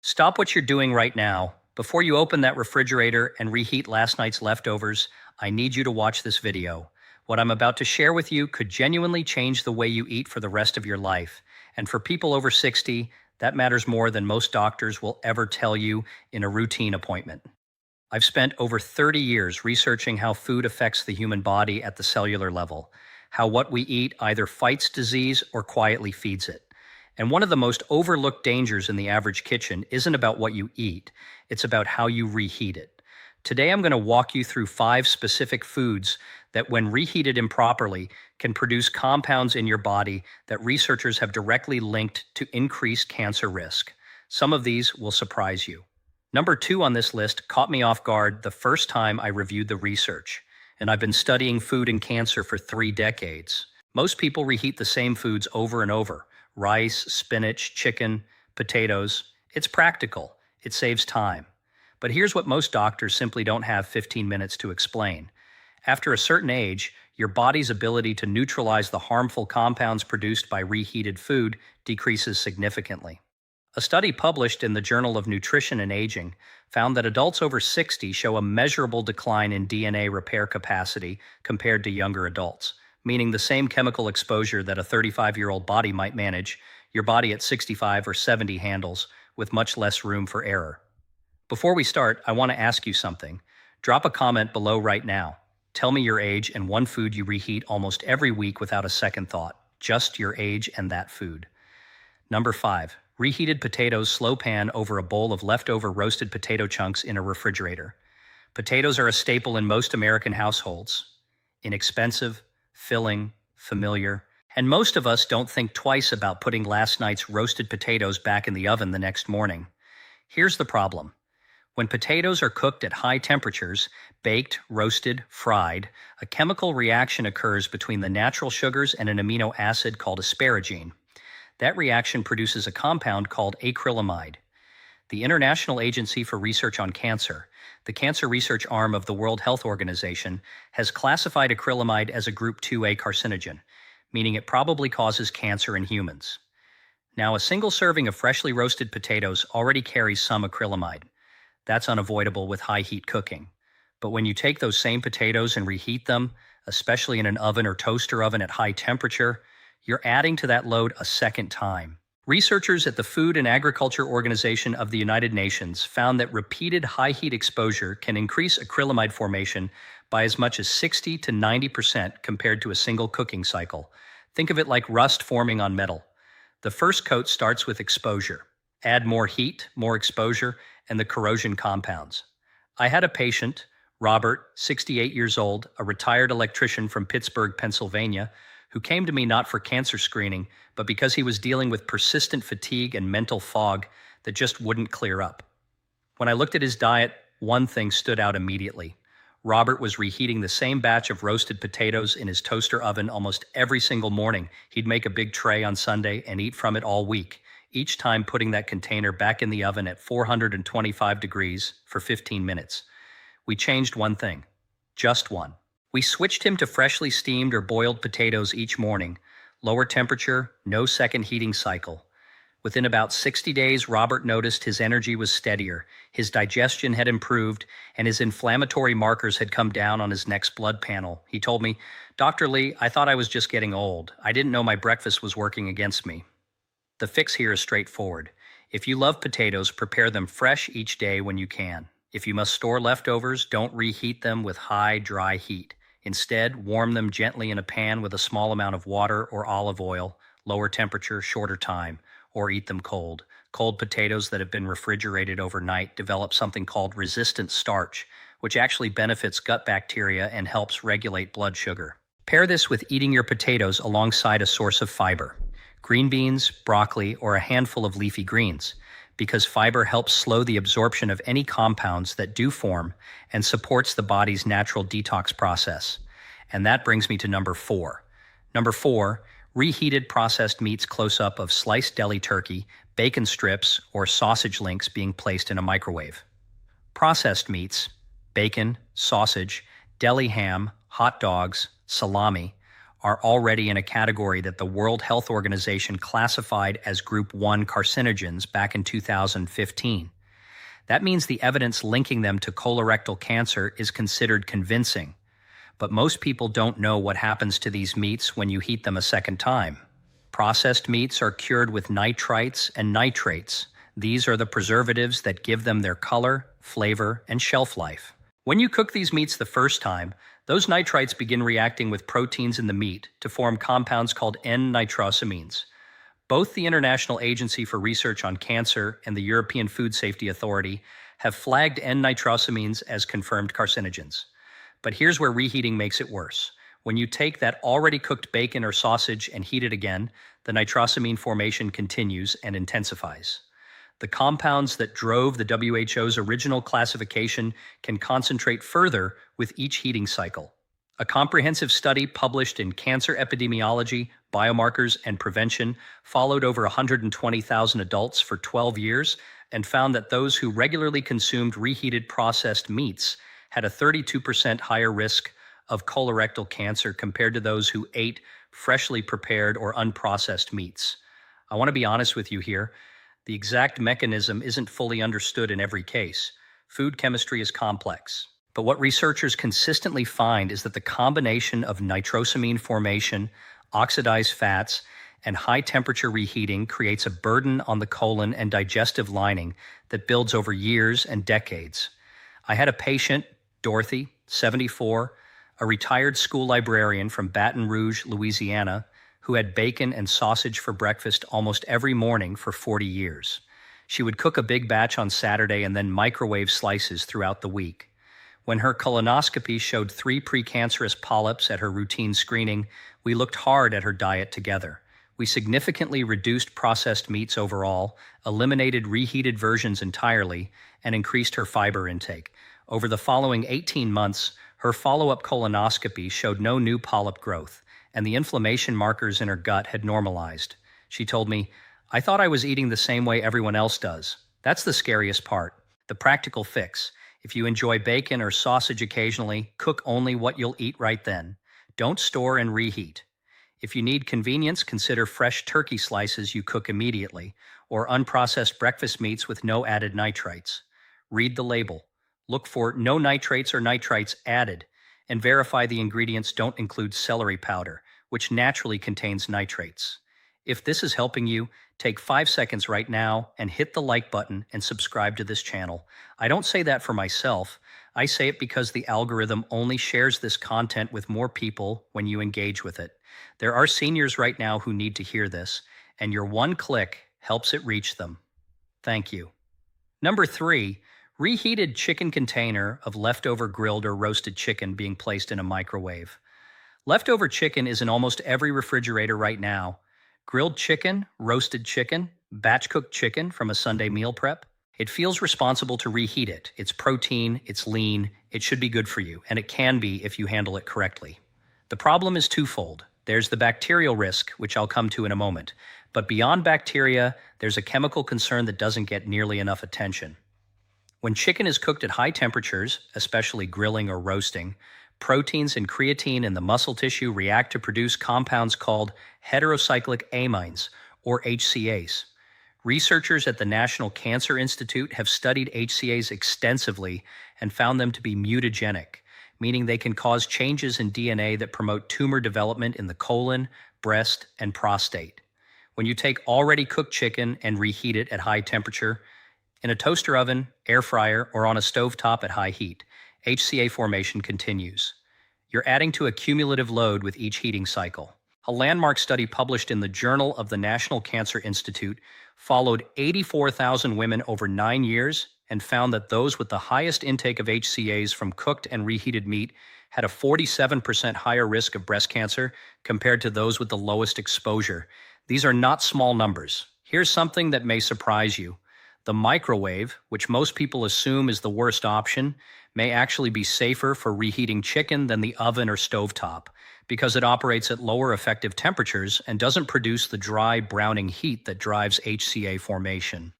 Stop what you're doing right now. Before you open that refrigerator and reheat last night's leftovers, I need you to watch this video. What I'm about to share with you could genuinely change the way you eat for the rest of your life. And for people over 60, that matters more than most doctors will ever tell you in a routine appointment. I've spent over 30 years researching how food affects the human body at the cellular level, how what we eat either fights disease or quietly feeds it. And one of the most overlooked dangers in the average kitchen isn't about what you eat, it's about how you reheat it. Today I'm going to walk you through 5 specific foods that, when reheated improperly, can produce compounds in your body that researchers have directly linked to increased cancer risk. Some of these will surprise you. Number 2 on this list caught me off guard the first time I reviewed the research, and I've been studying food and cancer for 3 decades. Most people reheat the same foods over and over: rice, spinach, chicken, potatoes. It's practical. It saves time. But here's what most doctors simply don't have 15 minutes to explain. After a certain age, your body's ability to neutralize the harmful compounds produced by reheated food decreases significantly. A study published in the Journal of Nutrition and Aging found that adults over 60 show a measurable decline in DNA repair capacity compared to younger adults, meaning the same chemical exposure that a 35-year-old body might manage, your body at 65 or 70 handles, with much less room for error. Before we start, I want to ask you something. Drop a comment below right now. Tell me your age and one food you reheat almost every week without a second thought. Just your age and that food. Number 5. Reheated potatoes slow pan over a bowl of leftover roasted potato chunks in a refrigerator. Potatoes are a staple in most American households. Inexpensive, filling, familiar, and most of us don't think twice about putting last night's roasted potatoes back in the oven the next morning. Here's the problem. When potatoes are cooked at high temperatures, baked, roasted, fried, a chemical reaction occurs between the natural sugars and an amino acid called asparagine. That reaction produces a compound called acrylamide. The International Agency for Research on Cancer, the cancer research arm of the World Health Organization, has classified acrylamide as a Group 2A carcinogen, meaning it probably causes cancer in humans. Now, a single serving of freshly roasted potatoes already carries some acrylamide. That's unavoidable with high heat cooking. But when you take those same potatoes and reheat them, especially in an oven or toaster oven at high temperature, you're adding to that load a second time. Researchers at the Food and Agriculture Organization of the United Nations found that repeated high heat exposure can increase acrylamide formation by as much as 60 to 90% compared to a single cooking cycle. Think of it like rust forming on metal. The first coat starts with exposure. Add more heat, more exposure, and the corrosion compounds. I had a patient, Robert, 68 years old, a retired electrician from Pittsburgh, Pennsylvania, who came to me not for cancer screening, but because he was dealing with persistent fatigue and mental fog that just wouldn't clear up. When I looked at his diet, one thing stood out immediately. Robert was reheating the same batch of roasted potatoes in his toaster oven almost every single morning. He'd make a big tray on Sunday and eat from it all week, each time putting that container back in the oven at 425 degrees for 15 minutes. We changed one thing, just one. We switched him to freshly steamed or boiled potatoes each morning, lower temperature, no second heating cycle. Within about 60 days, Robert noticed his energy was steadier, his digestion had improved, and his inflammatory markers had come down on his next blood panel. He told me, "Dr. Lee, I thought I was just getting old. I didn't know my breakfast was working against me." The fix here is straightforward. If you love potatoes, prepare them fresh each day when you can. If you must store leftovers, don't reheat them with high, dry heat. Instead, warm them gently in a pan with a small amount of water or olive oil, lower temperature, shorter time, or eat them cold. Cold potatoes that have been refrigerated overnight develop something called resistant starch, which actually benefits gut bacteria and helps regulate blood sugar. Pair this with eating your potatoes alongside a source of fiber, green beans, broccoli, or a handful of leafy greens, because fiber helps slow the absorption of any compounds that do form and supports the body's natural detox process. And that brings me to number 4. Number 4, reheated processed meats close-up of sliced deli turkey, bacon strips, or sausage links being placed in a microwave. Processed meats, bacon, sausage, deli ham, hot dogs, salami, are already in a category that the World Health Organization classified as Group 1 carcinogens back in 2015. That means the evidence linking them to colorectal cancer is considered convincing. But most people don't know what happens to these meats when you heat them a second time. Processed meats are cured with nitrites and nitrates. These are the preservatives that give them their color, flavor, and shelf life. When you cook these meats the first time, those nitrites begin reacting with proteins in the meat to form compounds called N-nitrosamines. Both the International Agency for Research on Cancer and the European Food Safety Authority have flagged N-nitrosamines as confirmed carcinogens. But here's where reheating makes it worse. When you take that already cooked bacon or sausage and heat it again, the nitrosamine formation continues and intensifies. The compounds that drove the WHO's original classification can concentrate further with each heating cycle. A comprehensive study published in Cancer Epidemiology, Biomarkers, and Prevention followed over 120,000 adults for 12 years and found that those who regularly consumed reheated processed meats had a 32% higher risk of colorectal cancer compared to those who ate freshly prepared or unprocessed meats. I want to be honest with you here. The exact mechanism isn't fully understood in every case. Food chemistry is complex. But what researchers consistently find is that the combination of nitrosamine formation, oxidized fats, and high-temperature reheating creates a burden on the colon and digestive lining that builds over years and decades. I had a patient, Dorothy, 74, a retired school librarian from Baton Rouge, Louisiana, who had bacon and sausage for breakfast almost every morning for 40 years. She would cook a big batch on Saturday and then microwave slices throughout the week. When her colonoscopy showed 3 precancerous polyps at her routine screening, we looked hard at her diet together. We significantly reduced processed meats overall, eliminated reheated versions entirely, and increased her fiber intake. Over the following 18 months, her follow-up colonoscopy showed no new polyp growth, and the inflammation markers in her gut had normalized. She told me, "I thought I was eating the same way everyone else does." That's the scariest part. The practical fix. If you enjoy bacon or sausage occasionally, cook only what you'll eat right then. Don't store and reheat. If you need convenience, consider fresh turkey slices you cook immediately, or unprocessed breakfast meats with no added nitrites. Read the label. Look for no nitrates or nitrites added, and verify the ingredients don't include celery powder, which naturally contains nitrates. If this is helping you, take 5 seconds right now and hit the like button and subscribe to this channel. I don't say that for myself. I say it because the algorithm only shares this content with more people when you engage with it. There are seniors right now who need to hear this, and your one click helps it reach them. Thank you. Number 3, reheated chicken container of leftover grilled or roasted chicken being placed in a microwave. Leftover chicken is in almost every refrigerator right now. Grilled chicken, roasted chicken, batch-cooked chicken from a Sunday meal prep. It feels responsible to reheat it. It's protein, it's lean, it should be good for you, and it can be if you handle it correctly. The problem is twofold. There's the bacterial risk, which I'll come to in a moment. But beyond bacteria, there's a chemical concern that doesn't get nearly enough attention. When chicken is cooked at high temperatures, especially grilling or roasting, proteins and creatine in the muscle tissue react to produce compounds called Heterocyclic amines, or HCAs. Researchers at the National Cancer Institute have studied HCAs extensively and found them to be mutagenic, meaning they can cause changes in DNA that promote tumor development in the colon, breast, and prostate. When you take already cooked chicken and reheat it at high temperature, in a toaster oven, air fryer, or on a stovetop at high heat, HCA formation continues. You're adding to a cumulative load with each heating cycle. A landmark study published in the Journal of the National Cancer Institute followed 84,000 women over 9 years and found that those with the highest intake of HCAs from cooked and reheated meat had a 47% higher risk of breast cancer compared to those with the lowest exposure. These are not small numbers. Here's something that may surprise you. The microwave, which most people assume is the worst option, may actually be safer for reheating chicken than the oven or stovetop, because it operates at lower effective temperatures and doesn't produce the dry browning heat that drives HCA formation.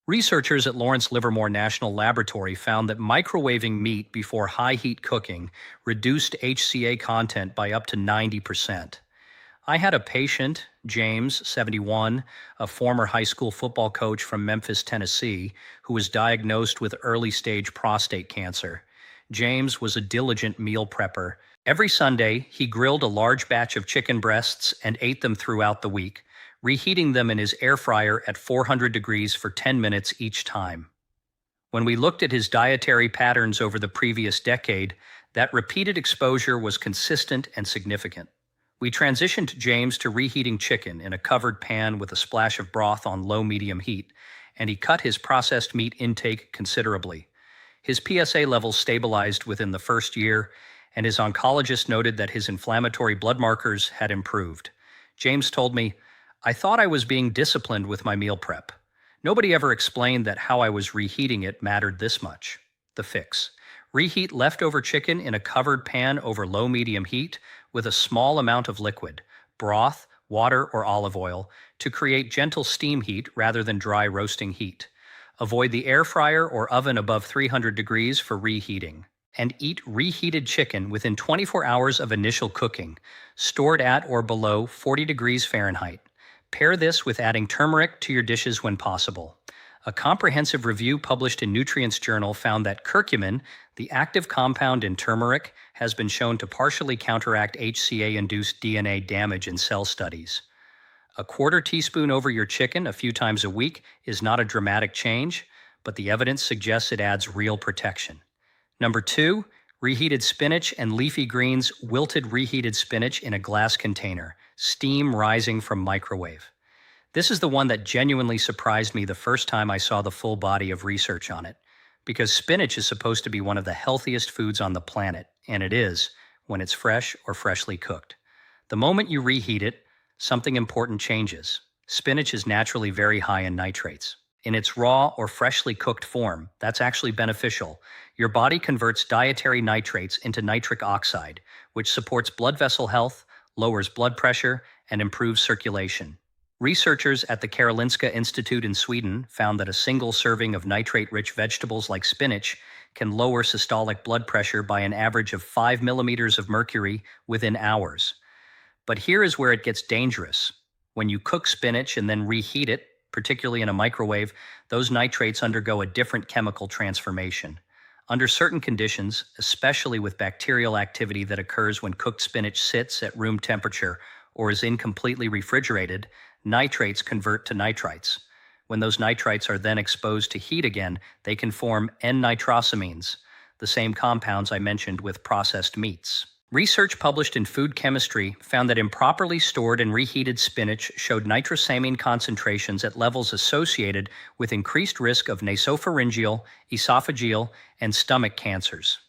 Researchers at Lawrence Livermore National Laboratory found that microwaving meat before high heat cooking reduced HCA content by up to 90%. I had a patient, James, 71, a former high school football coach from Memphis, Tennessee, who was diagnosed with early stage prostate cancer. James was a diligent meal prepper. Every Sunday, he grilled a large batch of chicken breasts and ate them throughout the week, reheating them in his air fryer at 400 degrees for 10 minutes each time. When we looked at his dietary patterns over the previous decade, that repeated exposure was consistent and significant. We transitioned James to reheating chicken in a covered pan with a splash of broth on low-medium heat, and he cut his processed meat intake considerably. His PSA levels stabilized within the first year, and his oncologist noted that his inflammatory blood markers had improved. James told me, "I thought I was being disciplined with my meal prep. Nobody ever explained that how I was reheating it mattered this much." The fix: reheat leftover chicken in a covered pan over low-medium heat with a small amount of liquid, broth, water, or olive oil, to create gentle steam heat rather than dry roasting heat. Avoid the air fryer or oven above 300 degrees for reheating. And eat reheated chicken within 24 hours of initial cooking, stored at or below 40 degrees Fahrenheit. Pair this with adding turmeric to your dishes when possible. A comprehensive review published in Nutrients Journal found that curcumin, the active compound in turmeric, has been shown to partially counteract HCA-induced DNA damage in cell studies. A quarter teaspoon over your chicken a few times a week is not a dramatic change, but the evidence suggests it adds real protection. Number 2, reheated spinach and leafy greens, wilted reheated spinach in a glass container, steam rising from microwave. This is the one that genuinely surprised me the first time I saw the full body of research on it, because spinach is supposed to be one of the healthiest foods on the planet, and it is, when it's fresh or freshly cooked. The moment you reheat it, something important changes. Spinach is naturally very high in nitrates. In its raw or freshly cooked form, that's actually beneficial. Your body converts dietary nitrates into nitric oxide, which supports blood vessel health, lowers blood pressure, and improves circulation. Researchers at the Karolinska Institute in Sweden found that a single serving of nitrate-rich vegetables like spinach can lower systolic blood pressure by an average of 5 millimeters of mercury within hours. But here is where it gets dangerous. When you cook spinach and then reheat it, particularly in a microwave, those nitrates undergo a different chemical transformation. Under certain conditions, especially with bacterial activity that occurs when cooked spinach sits at room temperature or is incompletely refrigerated, nitrates convert to nitrites. When those nitrites are then exposed to heat again, they can form N-nitrosamines, the same compounds I mentioned with processed meats. Research published in Food Chemistry found that improperly stored and reheated spinach showed nitrosamine concentrations at levels associated with increased risk of nasopharyngeal, esophageal, and stomach cancers.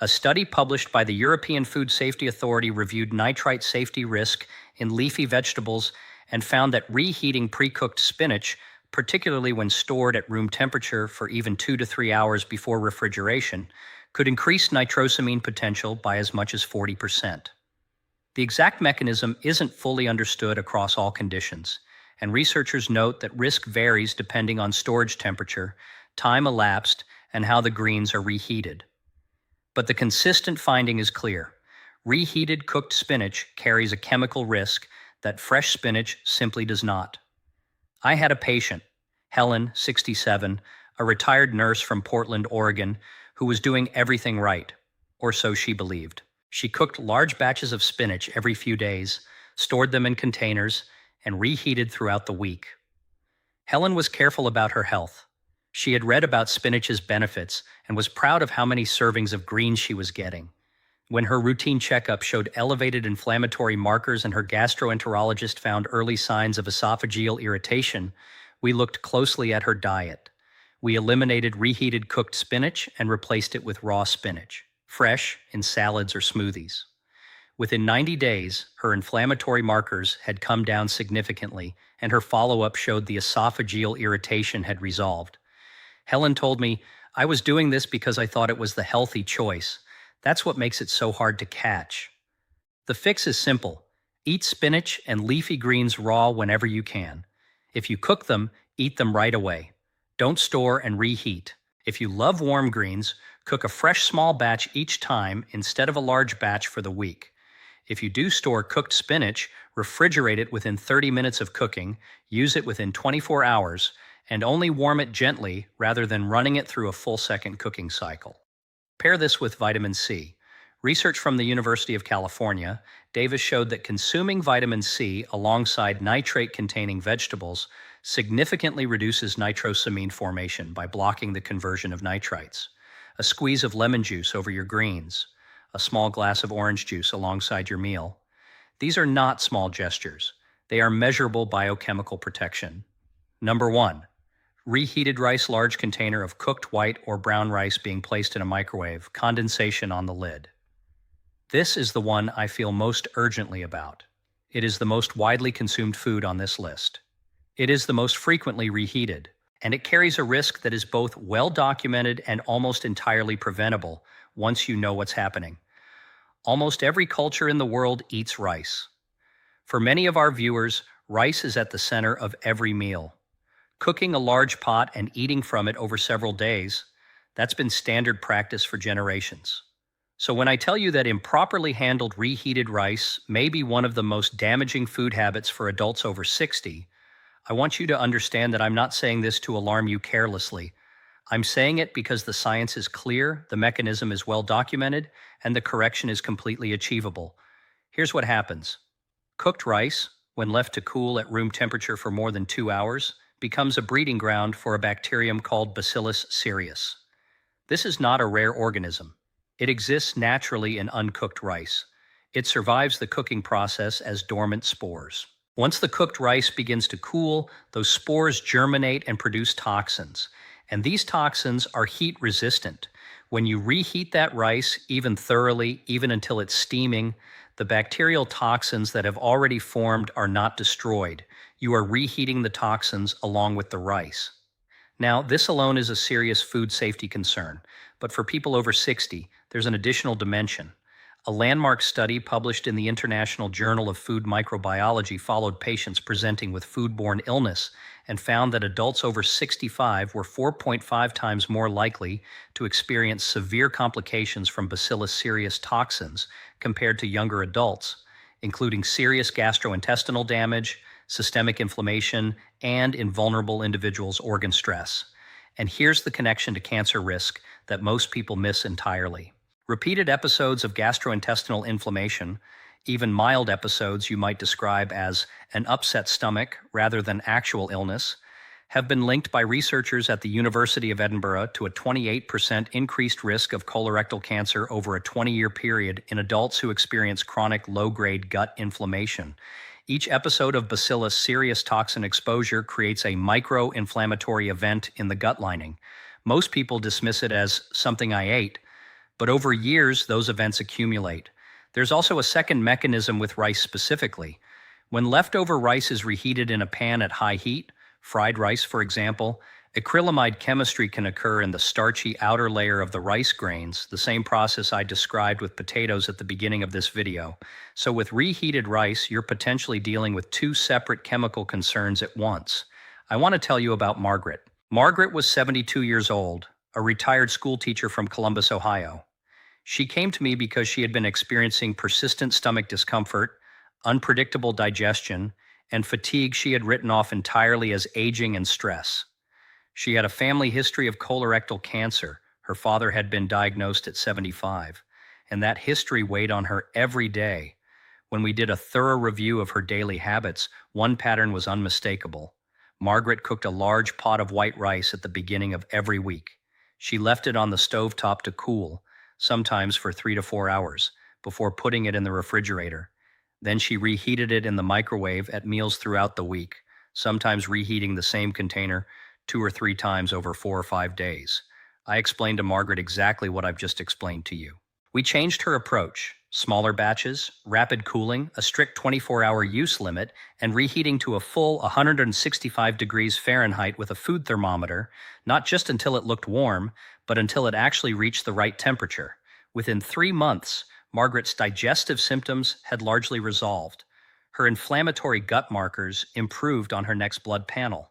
A study published by the European Food Safety Authority reviewed nitrite safety risk in leafy vegetables and found that reheating pre-cooked spinach, particularly when stored at room temperature for even 2 to 3 hours before refrigeration, could increase nitrosamine potential by as much as 40%. The exact mechanism isn't fully understood across all conditions, and researchers note that risk varies depending on storage temperature, time elapsed, and how the greens are reheated. But the consistent finding is clear. Reheated cooked spinach carries a chemical risk that fresh spinach simply does not. I had a patient, Helen, 67, a retired nurse from Portland, Oregon, who was doing everything right, or so she believed. She cooked large batches of spinach every few days, stored them in containers, and reheated throughout the week. Helen was careful about her health. She had read about spinach's benefits and was proud of how many servings of greens she was getting. When her routine checkup showed elevated inflammatory markers and her gastroenterologist found early signs of esophageal irritation, we looked closely at her diet. We eliminated reheated cooked spinach and replaced it with raw spinach, fresh in salads or smoothies. Within 90 days, her inflammatory markers had come down significantly, and her follow-up showed the esophageal irritation had resolved. Helen told me, "I was doing this because I thought it was the healthy choice. That's what makes it so hard to catch." The fix is simple. Eat spinach and leafy greens raw whenever you can. If you cook them, eat them right away. Don't store and reheat. If you love warm greens, cook a fresh small batch each time instead of a large batch for the week. If you do store cooked spinach, refrigerate it within 30 minutes of cooking, use it within 24 hours, and only warm it gently rather than running it through a full second cooking cycle. Pair this with vitamin C. Research from the University of California, Davis showed that consuming vitamin C alongside nitrate-containing vegetables significantly reduces nitrosamine formation by blocking the conversion of nitrites. A squeeze of lemon juice over your greens, a small glass of orange juice alongside your meal. These are not small gestures. They are measurable biochemical protection. Number 1. Reheated rice, large container of cooked white or brown rice being placed in a microwave, condensation on the lid. This is the one I feel most urgently about. It is the most widely consumed food on this list. It is the most frequently reheated, and it carries a risk that is both well documented and almost entirely preventable once you know what's happening. Almost every culture in the world eats rice. For many of our viewers, rice is at the center of every meal. Cooking a large pot and eating from it over several days, that's been standard practice for generations. So when I tell you that improperly handled reheated rice may be one of the most damaging food habits for adults over 60, I want you to understand that I'm not saying this to alarm you carelessly. I'm saying it because the science is clear, the mechanism is well documented, and the correction is completely achievable. Here's what happens. Cooked rice, when left to cool at room temperature for more than 2 hours, becomes a breeding ground for a bacterium called Bacillus cereus. This is not a rare organism. It exists naturally in uncooked rice. It survives the cooking process as dormant spores. Once the cooked rice begins to cool, those spores germinate and produce toxins. And these toxins are heat resistant. When you reheat that rice, even thoroughly, even until it's steaming, the bacterial toxins that have already formed are not destroyed. You are reheating the toxins along with the rice. Now, this alone is a serious food safety concern, but for people over 60, there's an additional dimension. A landmark study published in the International Journal of Food Microbiology followed patients presenting with foodborne illness and found that adults over 65 were 4.5 times more likely to experience severe complications from Bacillus cereus toxins compared to younger adults, including serious gastrointestinal damage, systemic inflammation, and in vulnerable individuals, organ stress. And here's the connection to cancer risk that most people miss entirely. Repeated episodes of gastrointestinal inflammation, even mild episodes you might describe as an upset stomach rather than actual illness, have been linked by researchers at the University of Edinburgh to a 28% increased risk of colorectal cancer over a 20-year period in adults who experience chronic low-grade gut inflammation. Each episode of Bacillus cereus toxin exposure creates a micro-inflammatory event in the gut lining. Most people dismiss it as something I ate, but over years, those events accumulate. There's also a second mechanism with rice specifically. When leftover rice is reheated in a pan at high heat, fried rice for example, acrylamide chemistry can occur in the starchy outer layer of the rice grains, the same process I described with potatoes at the beginning of this video. So with reheated rice, you're potentially dealing with two separate chemical concerns at once. I want to tell you about Margaret. Margaret was 72 years old, a retired school teacher from Columbus, Ohio. She came to me because she had been experiencing persistent stomach discomfort, unpredictable digestion, and fatigue she had written off entirely as aging and stress. She had a family history of colorectal cancer. Her father had been diagnosed at 75, and that history weighed on her every day. When we did a thorough review of her daily habits, one pattern was unmistakable. Margaret cooked a large pot of white rice at the beginning of every week. She left it on the stovetop to cool, sometimes for 3 to 4 hours, before putting it in the refrigerator. Then she reheated it in the microwave at meals throughout the week, sometimes reheating the same container 2 or 3 times over 4 or 5 days. I explained to Margaret exactly what I've just explained to you. We changed her approach: smaller batches, rapid cooling, a strict 24-hour use limit, and reheating to a full 165 degrees Fahrenheit with a food thermometer, not just until it looked warm, but until it actually reached the right temperature. Within 3 months, Margaret's digestive symptoms had largely resolved. Her inflammatory gut markers improved on her next blood panel.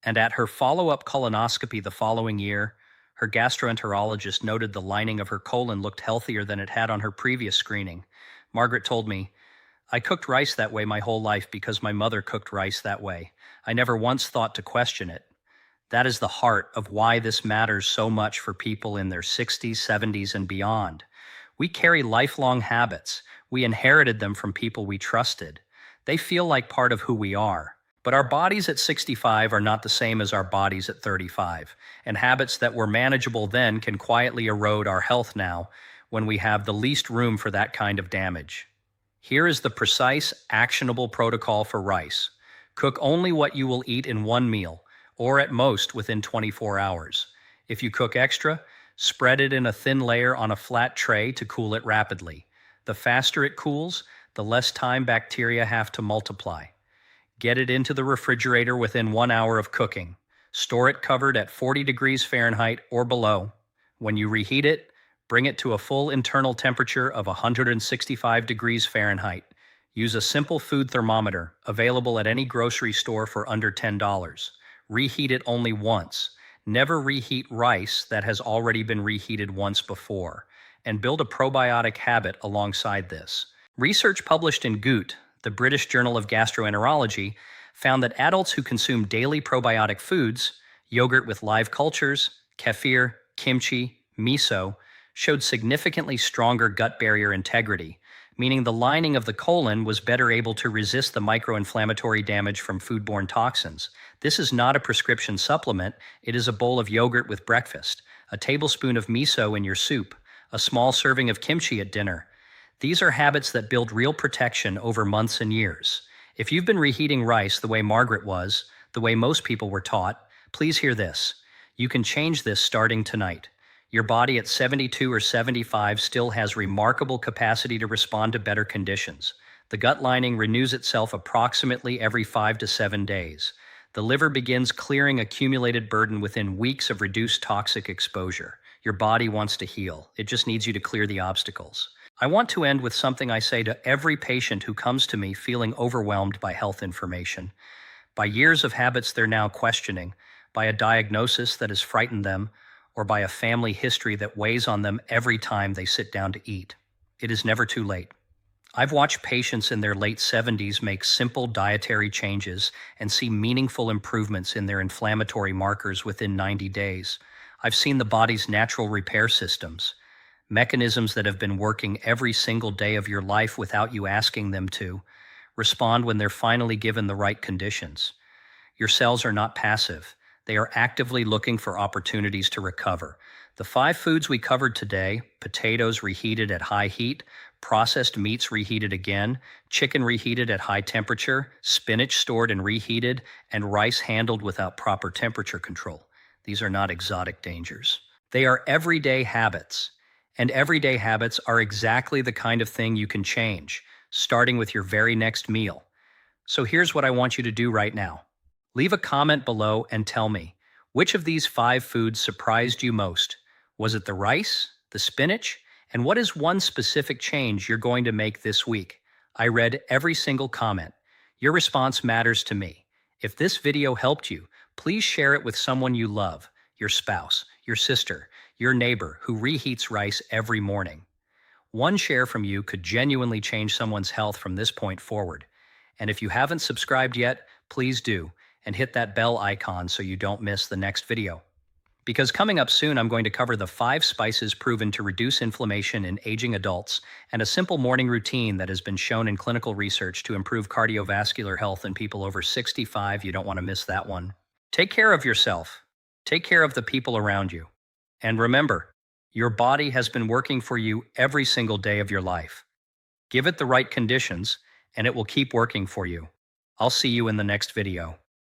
And at her follow-up colonoscopy the following year, her gastroenterologist noted the lining of her colon looked healthier than it had on her previous screening. Margaret told me, "I cooked rice that way my whole life because my mother cooked rice that way. I never once thought to question it." That is the heart of why this matters so much for people in their 60s, 70s, and beyond. We carry lifelong habits. We inherited them from people we trusted. They feel like part of who we are. But our bodies at 65 are not the same as our bodies at 35, and habits that were manageable then can quietly erode our health now when we have the least room for that kind of damage. Here is the precise, actionable protocol for rice. Cook only what you will eat in one meal, or at most within 24 hours. If you cook extra, spread it in a thin layer on a flat tray to cool it rapidly. The faster it cools, the less time bacteria have to multiply. Get it into the refrigerator within 1 hour of cooking. Store it covered at 40 degrees Fahrenheit or below. When you reheat it, bring it to a full internal temperature of 165 degrees Fahrenheit. Use a simple food thermometer, available at any grocery store for under $10. Reheat it only once. Never reheat rice that has already been reheated once before. And build a probiotic habit alongside this. Research published in Goot, the British Journal of Gastroenterology, found that adults who consume daily probiotic foods, yogurt with live cultures, kefir, kimchi, miso, showed significantly stronger gut barrier integrity, meaning the lining of the colon was better able to resist the microinflammatory damage from foodborne toxins. This is not a prescription supplement, it is a bowl of yogurt with breakfast, a tablespoon of miso in your soup, a small serving of kimchi at dinner. These are habits that build real protection over months and years. If you've been reheating rice the way Margaret was, the way most people were taught, please hear this. You can change this starting tonight. Your body at 72 or 75 still has remarkable capacity to respond to better conditions. The gut lining renews itself approximately every 5 to 7 days. The liver begins clearing accumulated burden within weeks of reduced toxic exposure. Your body wants to heal. It just needs you to clear the obstacles. I want to end with something I say to every patient who comes to me feeling overwhelmed by health information, by years of habits they're now questioning, by a diagnosis that has frightened them, or by a family history that weighs on them every time they sit down to eat. It is never too late. I've watched patients in their late 70s make simple dietary changes and see meaningful improvements in their inflammatory markers within 90 days. I've seen the body's natural repair systems, mechanisms that have been working every single day of your life without you asking them to, respond when they're finally given the right conditions. Your cells are not passive. They are actively looking for opportunities to recover. The 5 foods we covered today, potatoes reheated at high heat, processed meats reheated again, chicken reheated at high temperature, spinach stored and reheated, and rice handled without proper temperature control. These are not exotic dangers. They are everyday habits. And everyday habits are exactly the kind of thing you can change, starting with your very next meal. So here's what I want you to do right now. Leave a comment below and tell me, which of these 5 foods surprised you most? Was it the rice, the spinach, and what is one specific change you're going to make this week? I read every single comment. Your response matters to me. If this video helped you, please share it with someone you love, your spouse, your sister, your neighbor who reheats rice every morning. One share from you could genuinely change someone's health from this point forward. And if you haven't subscribed yet, please do, and hit that bell icon so you don't miss the next video. Because coming up soon, I'm going to cover the 5 spices proven to reduce inflammation in aging adults and a simple morning routine that has been shown in clinical research to improve cardiovascular health in people over 65. You don't want to miss that one. Take care of yourself. Take care of the people around you. And remember, your body has been working for you every single day of your life. Give it the right conditions, and it will keep working for you. I'll see you in the next video.